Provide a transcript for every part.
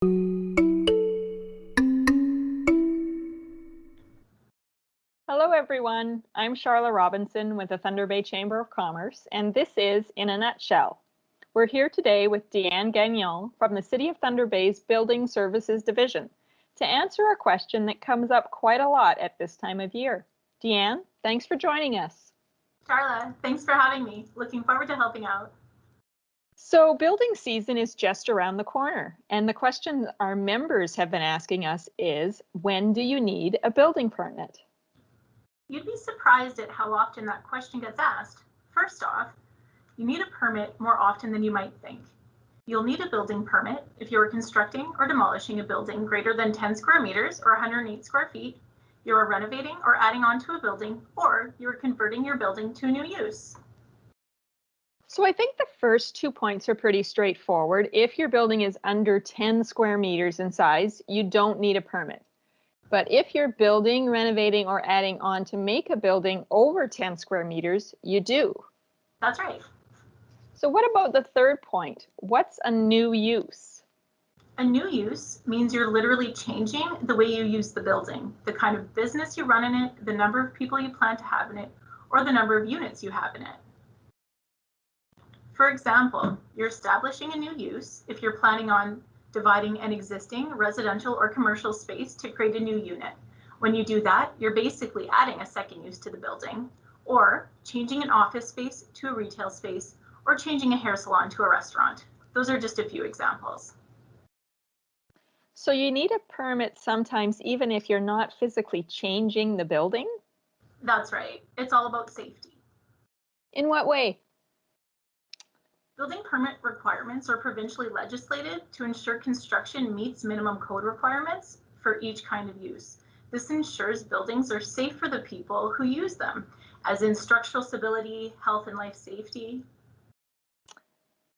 Hello, everyone. I'm Charla Robinson with the Thunder Bay Chamber of Commerce, and this is In a Nutshell. We're here today with Deanne Gagnon from the City of Thunder Bay's Building Services Division to answer a question that comes up quite a lot at this time of year. Deanne, thanks for joining us. Charla, thanks for having me. Looking forward to helping out. So building season is just around the corner, and the question our members have been asking us is, when do you need a building permit? You'd be surprised at how often that question gets asked. First off, you need a permit more often than you might think. You'll need a building permit if you are constructing or demolishing a building greater than 10 square meters or 108 square feet, you are renovating or adding on to a building, or you are converting your building to a new use. So I think the first 2 points are pretty straightforward. If your building is under 10 square meters in size, you don't need a permit. But if you're building, renovating, or adding on to make a building over 10 square meters, you do. That's right. So what about the third point? What's a new use? A new use means you're literally changing the way you use the building, the kind of business you run in it, the number of people you plan to have in it, or the number of units you have in it. For example, you're establishing a new use if you're planning on dividing an existing residential or commercial space to create a new unit. When you do that, you're basically adding a second use to the building, or changing an office space to a retail space, or changing a hair salon to a restaurant. Those are just a few examples. So you need a permit sometimes even if you're not physically changing the building? That's right. It's all about safety. In what way? Building permit requirements are provincially legislated to ensure construction meets minimum code requirements for each kind of use. This ensures buildings are safe for the people who use them, as in structural stability, health and life safety.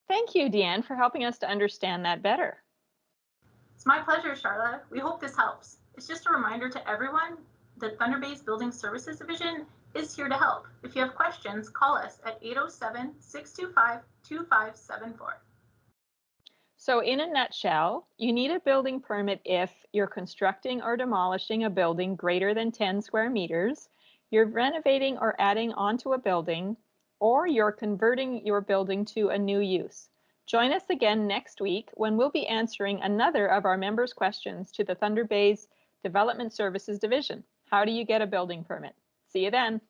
Thank you, Deanne, for helping us to understand that better. It's my pleasure, Charla. We hope this helps. It's just a reminder to everyone that Thunder Bay's Building Services Division is here to help. If you have questions, call us at 807-625-2574. So in a nutshell, you need a building permit if you're constructing or demolishing a building greater than 10 square meters, you're renovating or adding onto a building, or you're converting your building to a new use. Join us again next week when we'll be answering another of our members' questions to the Thunder Bay's Development Services Division. How do you get a building permit? See you then.